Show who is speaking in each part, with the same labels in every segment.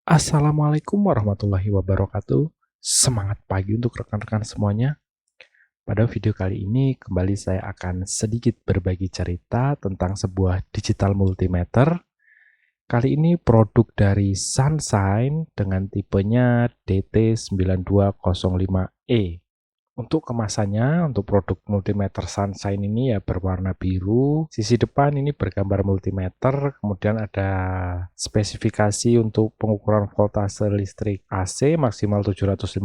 Speaker 1: Assalamualaikum warahmatullahi wabarakatuh. Semangat pagi untuk rekan-rekan semuanya. Pada video kali ini kembali saya akan sedikit berbagi cerita tentang sebuah digital multimeter. Kali ini produk dari Sunshine dengan tipenya DT9205E. Untuk kemasannya, untuk produk multimeter Sunshine ini ya berwarna biru. Sisi depan ini bergambar multimeter, kemudian ada spesifikasi untuk pengukuran voltase listrik AC maksimal 750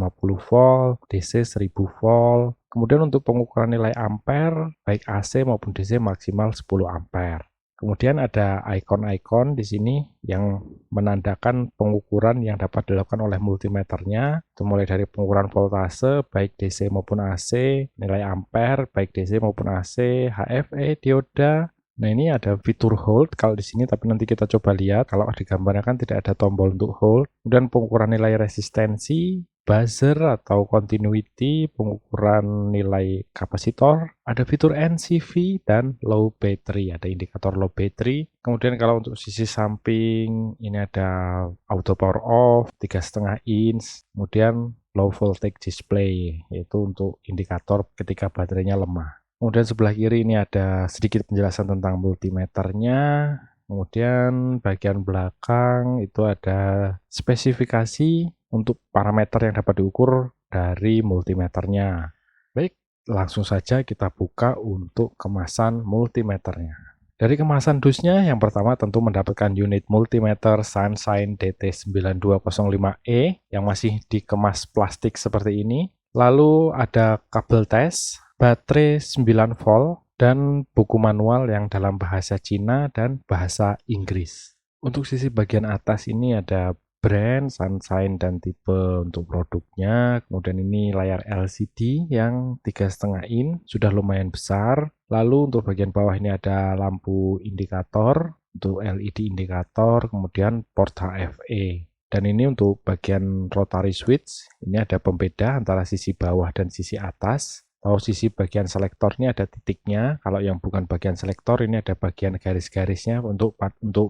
Speaker 1: volt, DC 1000 volt. Kemudian untuk pengukuran nilai ampere, baik AC maupun DC maksimal 10 ampere. Kemudian ada ikon-ikon di sini yang menandakan pengukuran yang dapat dilakukan oleh multimeternya, itu mulai dari pengukuran voltase baik DC maupun AC, nilai ampere baik DC maupun AC, HFE, dioda. Nah, ini ada fitur hold kalau di sini, tapi nanti kita coba lihat. Kalau digambarnya kan tidak ada tombol untuk hold. Kemudian pengukuran nilai resistensi, buzzer atau continuity, pengukuran nilai kapasitor, ada fitur NCV dan low battery, ada indikator low battery. Kemudian kalau untuk sisi samping ini ada auto power off 3,5 inch, kemudian low voltage display, yaitu untuk indikator ketika baterainya lemah. Kemudian sebelah kiri ini ada sedikit penjelasan tentang multimeternya. Kemudian bagian belakang itu ada spesifikasi untuk parameter yang dapat diukur dari multimeternya. Baik, langsung saja kita buka untuk kemasan multimeternya. Dari kemasan dusnya, yang pertama tentu mendapatkan unit multimeter Sunshine DT9205E yang masih dikemas plastik seperti ini. Lalu ada kabel tes, baterai 9 volt, dan buku manual yang dalam bahasa Cina dan bahasa Inggris. Untuk sisi bagian atas ini ada brand, Sunshine, dan tipe untuk produknya. Kemudian ini layar LCD yang 3,5 in, sudah lumayan besar. Lalu untuk bagian bawah ini ada lampu indikator, untuk LED indikator, kemudian port HFE. Dan ini untuk bagian rotary switch, ini ada pembeda antara sisi bawah dan sisi atas. Kalau sisi bagian selektor ini ada titiknya, kalau yang bukan bagian selektor ini ada bagian garis-garisnya untuk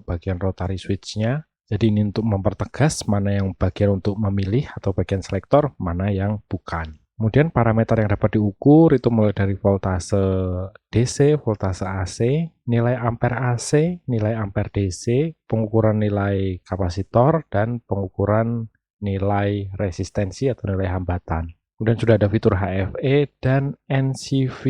Speaker 1: bagian rotary switch-nya. Jadi ini untuk mempertegas mana yang bagian untuk memilih atau bagian selektor, mana yang bukan. Kemudian parameter yang dapat diukur itu mulai dari voltase DC, voltase AC, nilai ampere AC, nilai ampere DC, pengukuran nilai kapasitor, dan pengukuran nilai resistensi atau nilai hambatan. Kemudian sudah ada fitur HFE dan NCV.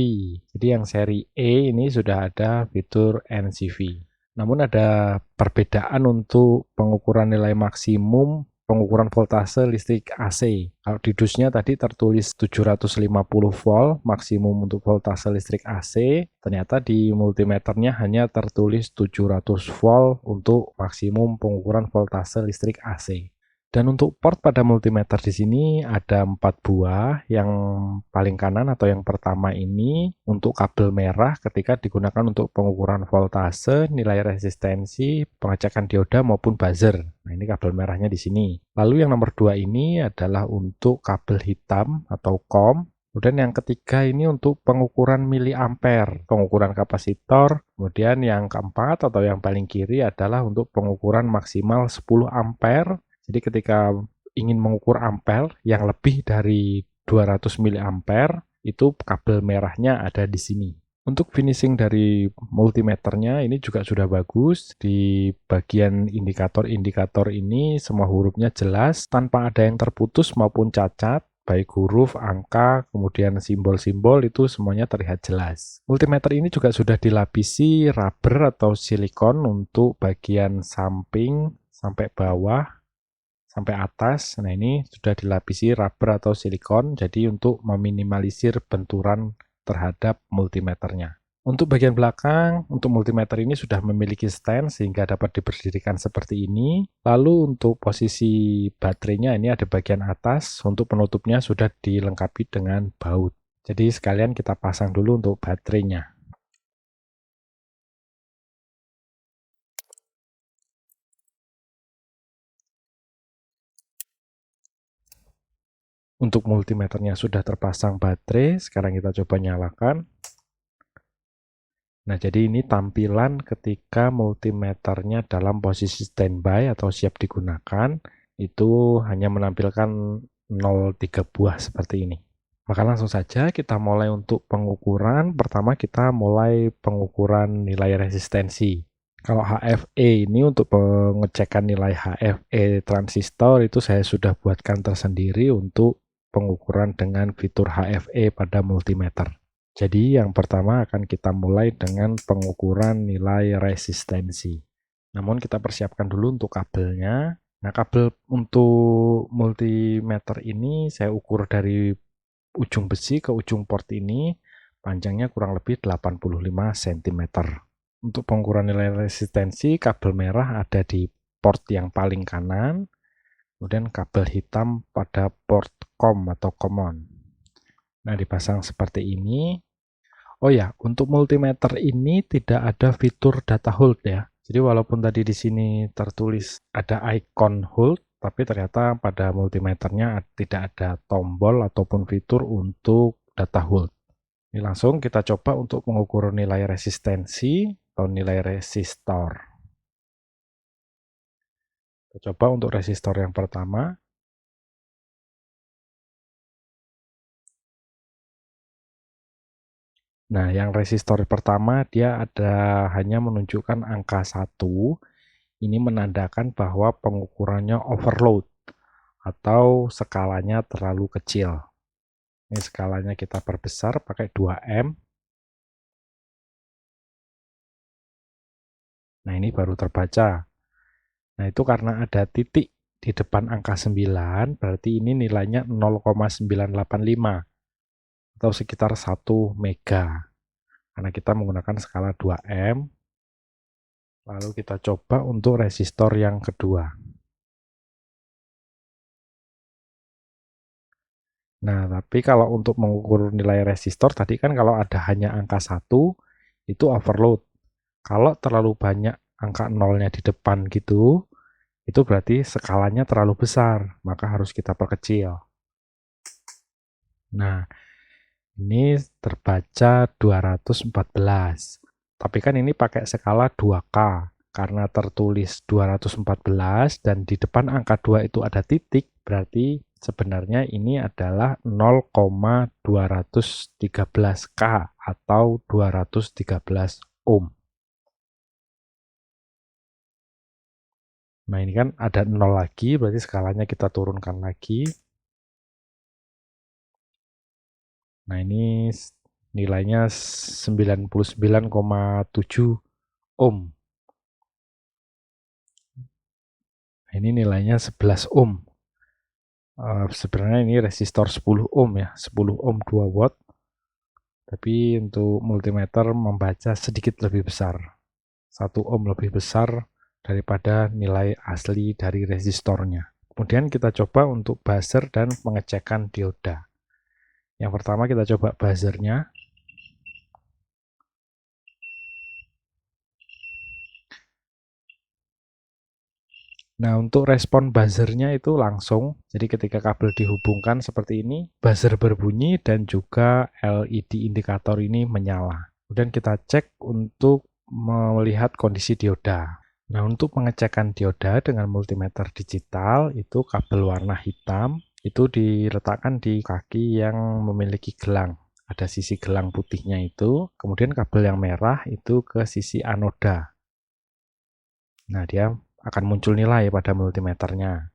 Speaker 1: Jadi yang seri E ini sudah ada fitur NCV. Namun ada perbedaan untuk pengukuran nilai maksimum pengukuran voltase listrik AC. Kalau di dusnya tadi tertulis 750 volt maksimum untuk voltase listrik AC, ternyata di multimeternya hanya tertulis 700 volt untuk maksimum pengukuran voltase listrik AC. Dan untuk port pada multimeter di sini ada 4 buah. Yang paling kanan atau yang pertama ini untuk kabel merah ketika digunakan untuk pengukuran voltase, nilai resistensi, pengecekan dioda maupun buzzer. Nah, ini kabel merahnya di sini. Lalu yang nomor 2 ini adalah untuk kabel hitam atau COM. Kemudian yang ketiga ini untuk pengukuran miliampere, pengukuran kapasitor. Kemudian yang keempat atau yang paling kiri adalah untuk pengukuran maksimal 10 ampere. Jadi ketika ingin mengukur ampere yang lebih dari 200 miliampere, itu kabel merahnya ada di sini. Untuk finishing dari multimeternya ini juga sudah bagus. Di bagian indikator-indikator ini semua hurufnya jelas tanpa ada yang terputus maupun cacat. Baik huruf, angka, kemudian simbol-simbol itu semuanya terlihat jelas. Multimeter ini juga sudah dilapisi rubber atau silikon untuk bagian samping sampai bawah sampai atas. Nah, ini sudah dilapisi rubber atau silikon, jadi untuk meminimalisir benturan terhadap multimeternya. Untuk bagian belakang, untuk multimeter ini sudah memiliki stand sehingga dapat diberdirikan seperti ini. Lalu untuk posisi baterainya ini ada bagian atas, untuk penutupnya sudah dilengkapi dengan baut. Jadi sekalian kita pasang dulu untuk baterainya. Untuk multimeternya sudah terpasang baterai, sekarang kita coba nyalakan. Nah, jadi ini tampilan ketika multimeternya dalam posisi standby atau siap digunakan. itu hanya menampilkan 0,3 buah seperti ini. Maka langsung saja kita mulai untuk pengukuran. Pertama kita mulai pengukuran nilai resistensi. Kalau HFE ini untuk pengecekan nilai HFE transistor itu saya sudah buatkan tersendiri untuk pengukuran dengan fitur HFE pada multimeter. Jadi yang pertama akan kita mulai dengan pengukuran nilai resistensi. Namun kita persiapkan dulu untuk kabelnya. Nah, kabel untuk multimeter ini saya ukur dari ujung besi ke ujung port ini, panjangnya kurang lebih 85 cm. Untuk pengukuran nilai resistensi, kabel merah ada di port yang paling kanan, kemudian kabel hitam pada port COM atau common. Nah, dipasang seperti ini. Oh ya, untuk multimeter ini tidak ada fitur data hold ya. Jadi walaupun tadi di sini tertulis ada icon hold, tapi ternyata pada multimeternya tidak ada tombol ataupun fitur untuk data hold. Ini langsung kita coba untuk mengukur nilai resistensi atau nilai resistor. Kita coba untuk resistor yang pertama. Nah, yang resistor pertama dia hanya menunjukkan angka 1. Ini menandakan bahwa pengukurannya overload atau skalanya terlalu kecil. Ini skalanya kita perbesar pakai 2M. Nah, ini baru terbaca. Nah, itu karena ada titik di depan angka 9, berarti ini nilainya 0,985 atau sekitar 1 mega. Karena kita menggunakan skala 2M. Lalu kita coba untuk resistor yang kedua. Nah, tapi kalau untuk mengukur nilai resistor, tadi kan kalau ada hanya angka 1, itu overload. Kalau terlalu banyak angka nolnya di depan gitu, itu berarti skalanya terlalu besar, maka harus kita perkecil. Nah, ini terbaca 214. Tapi kan ini pakai skala 2K. Karena tertulis 214 dan di depan angka 2 itu ada titik, berarti sebenarnya ini adalah 0,213K atau 213 ohm. Nah, ini kan ada 0 lagi, berarti skalanya kita turunkan lagi. Nah, ini nilainya 99,7 ohm. Nah, ini nilainya 11 ohm. Sebenarnya ini resistor 10 ohm ya, 10 ohm 2 watt. Tapi untuk multimeter membaca sedikit lebih besar. 1 ohm lebih besar daripada nilai asli dari resistornya. Kemudian kita coba untuk buzzer dan pengecekan dioda. Yang pertama kita coba buzzernya. Nah, untuk respon buzzernya itu langsung. Jadi ketika kabel dihubungkan seperti ini, buzzer berbunyi dan juga LED indikator ini menyala. Kemudian kita cek untuk melihat kondisi dioda. Nah, untuk pengecekan dioda dengan multimeter digital, itu kabel warna hitam, itu diletakkan di kaki yang memiliki gelang. Ada sisi gelang putihnya itu, kemudian kabel yang merah itu ke sisi anoda. Nah, dia akan muncul nilai pada multimeternya.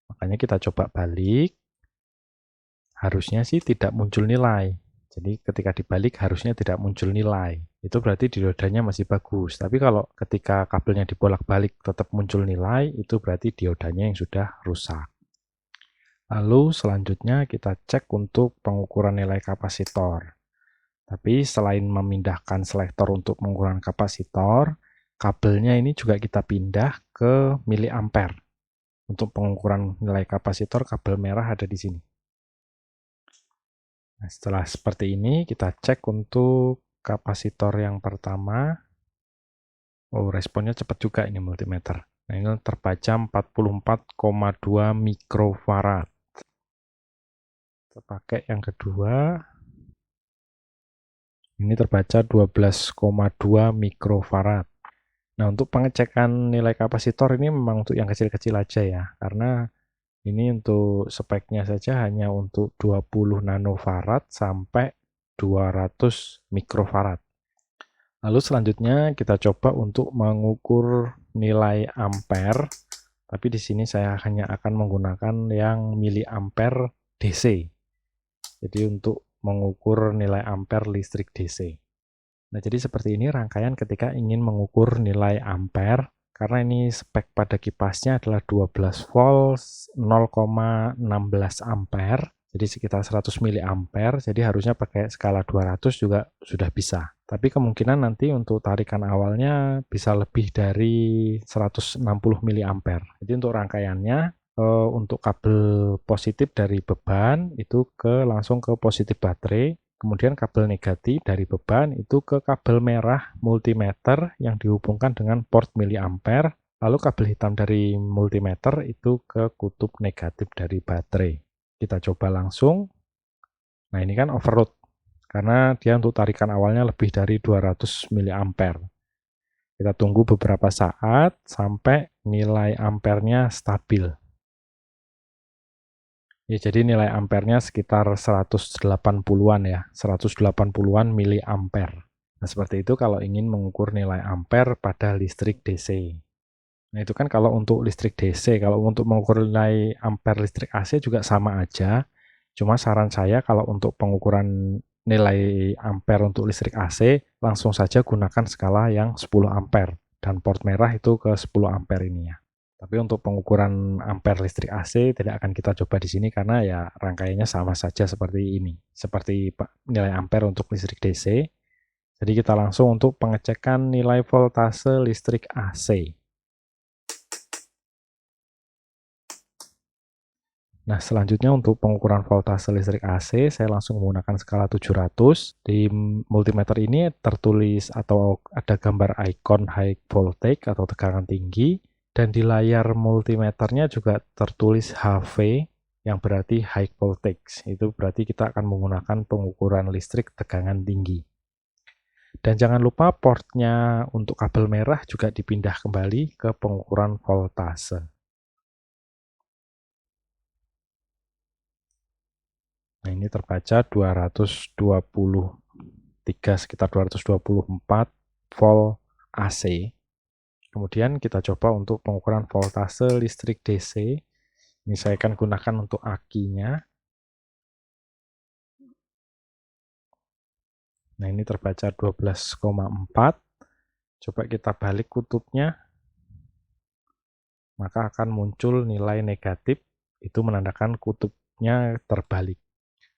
Speaker 1: Makanya kita coba balik. Harusnya sih tidak muncul nilai. Jadi ketika dibalik harusnya tidak muncul nilai. Itu berarti diodanya masih bagus. Tapi kalau ketika kabelnya dibolak-balik tetap muncul nilai, itu berarti diodanya yang sudah rusak. Lalu selanjutnya kita cek untuk pengukuran nilai kapasitor. Tapi selain memindahkan selektor untuk pengukuran kapasitor, kabelnya ini juga kita pindah ke miliampere. Untuk pengukuran nilai kapasitor, kabel merah ada di sini. Nah, setelah seperti ini, kita cek untuk kapasitor yang pertama. Oh, responnya cepat juga ini multimeter. Nah, ini terbaca 44,2 mikrofarad. Kita pakai yang kedua. Ini terbaca 12,2 mikrofarad. Nah, untuk pengecekan nilai kapasitor ini memang untuk yang kecil-kecil aja ya, karena Ini untuk speknya saja hanya untuk 20 nanofarad sampai 200 mikrofarad. Lalu selanjutnya kita coba untuk mengukur nilai ampere, tapi di sini saya hanya akan menggunakan yang miliampere DC. Jadi untuk mengukur nilai ampere listrik DC. Nah, jadi seperti ini rangkaian ketika ingin mengukur nilai ampere, karena ini spek pada kipasnya adalah 12 volt 0,16 ampere, jadi sekitar 100 miliampere, jadi harusnya pakai skala 200 juga sudah bisa. Tapi kemungkinan nanti untuk tarikan awalnya bisa lebih dari 160 miliampere. Jadi untuk rangkaiannya, untuk kabel positif dari beban itu langsung ke positif baterai, kemudian kabel negatif dari beban itu ke kabel merah multimeter yang dihubungkan dengan port miliampere, lalu kabel hitam dari multimeter itu ke kutub negatif dari baterai. Kita coba langsung. Nah, ini kan overload karena dia untuk tarikan awalnya lebih dari 200 miliampere. Kita tunggu beberapa saat sampai nilai ampernya stabil. Ya, jadi nilai ampernya sekitar 180-an ya, 180-an miliampere. Nah, seperti itu kalau ingin mengukur nilai ampere pada listrik DC. Nah, itu kan kalau untuk listrik DC. Kalau untuk mengukur nilai ampere listrik AC juga sama aja. Cuma saran saya kalau untuk pengukuran nilai ampere untuk listrik AC, langsung saja gunakan skala yang 10 ampere. Dan port merah itu ke 10 ampere ini ya. Tapi untuk pengukuran ampere listrik AC tidak akan kita coba di sini karena ya rangkaiannya sama saja seperti ini. Seperti nilai ampere untuk listrik DC. Jadi kita langsung untuk pengecekan nilai voltase listrik AC. Nah, selanjutnya untuk pengukuran voltase listrik AC, saya langsung menggunakan skala 700. Di multimeter ini tertulis atau ada gambar ikon high voltage atau tegangan tinggi. Dan di layar multimeternya juga tertulis HV yang berarti high voltage. Itu berarti kita akan menggunakan pengukuran listrik tegangan tinggi. Dan jangan lupa portnya untuk kabel merah juga dipindah kembali ke pengukuran voltase. Nah, ini terbaca 223, sekitar 224 volt AC. Kemudian kita coba untuk pengukuran voltase listrik DC. Ini saya akan gunakan untuk akinya. Nah, ini terbaca 12,4. Coba kita balik kutubnya. Maka akan muncul nilai negatif. Itu menandakan kutubnya terbalik.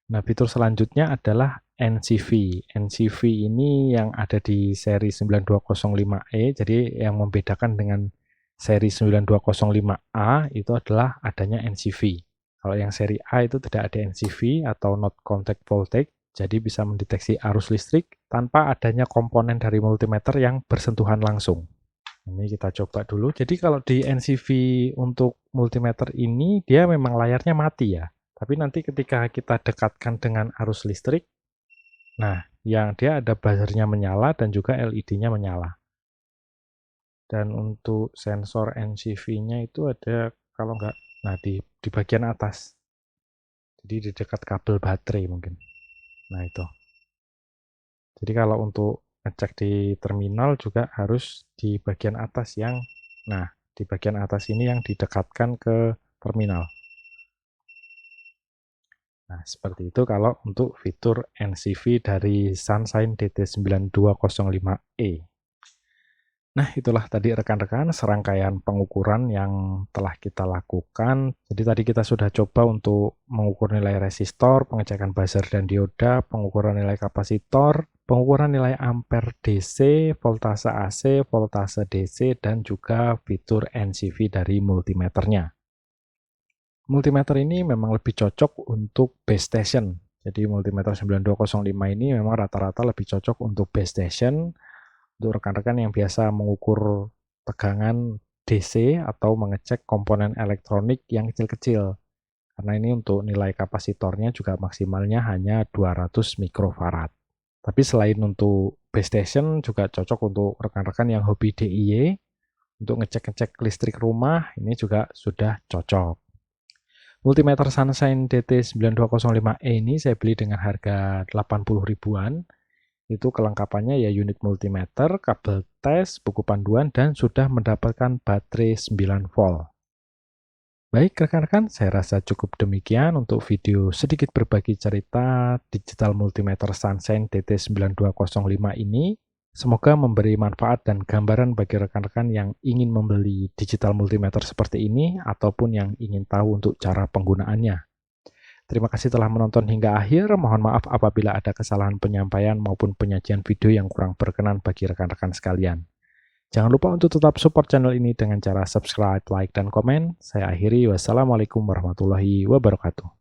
Speaker 1: Nah, fitur selanjutnya adalah NCV. NCV ini yang ada di seri 9205E, jadi yang membedakan dengan seri 9205A itu adalah adanya NCV. Kalau yang seri A itu tidak ada NCV atau not contact voltage, jadi bisa mendeteksi arus listrik tanpa adanya komponen dari multimeter yang bersentuhan langsung. Ini kita coba dulu. Jadi kalau di NCV untuk multimeter ini, dia memang layarnya mati ya. Tapi nanti ketika kita dekatkan dengan arus listrik, nah yang dia ada buzzernya menyala dan juga LED-nya menyala. Dan untuk sensor NCV-nya itu ada, kalau nggak, nah di bagian atas. Jadi di dekat kabel baterai mungkin. Nah itu. Jadi kalau untuk ngecek di terminal juga harus di bagian atas yang, nah di bagian atas ini yang didekatkan ke terminal. Nah, seperti itu kalau untuk fitur NCV dari Sunshine DT9205E. Nah, itulah tadi rekan-rekan serangkaian pengukuran yang telah kita lakukan. Jadi tadi kita sudah coba untuk mengukur nilai resistor, pengecekan buzzer dan dioda, pengukuran nilai kapasitor, pengukuran nilai ampere DC, voltase AC, voltase DC, dan juga fitur NCV dari multimeternya. Multimeter ini memang lebih cocok untuk base station. Jadi multimeter 9205 ini memang rata-rata lebih cocok untuk base station, untuk rekan-rekan yang biasa mengukur tegangan DC atau mengecek komponen elektronik yang kecil-kecil. Karena ini untuk nilai kapasitornya juga maksimalnya hanya 200 mikrofarad. Tapi selain untuk base station juga cocok untuk rekan-rekan yang hobi DIY, untuk ngecek-ngecek listrik rumah ini juga sudah cocok. Multimeter Sunshine DT9205E ini saya beli dengan harga 80 ribuan. Itu kelengkapannya ya unit multimeter, kabel tes, buku panduan, dan sudah mendapatkan baterai 9 volt. Baik rekan-rekan, saya rasa cukup demikian untuk video sedikit berbagi cerita digital multimeter Sunshine DT9205 ini. Semoga memberi manfaat dan gambaran bagi rekan-rekan yang ingin membeli digital multimeter seperti ini ataupun yang ingin tahu untuk cara penggunaannya. Terima kasih telah menonton hingga akhir. Mohon maaf apabila ada kesalahan penyampaian maupun penyajian video yang kurang berkenan bagi rekan-rekan sekalian. Jangan lupa untuk tetap support channel ini dengan cara subscribe, like, dan komen. Saya akhiri. Wassalamualaikum warahmatullahi wabarakatuh.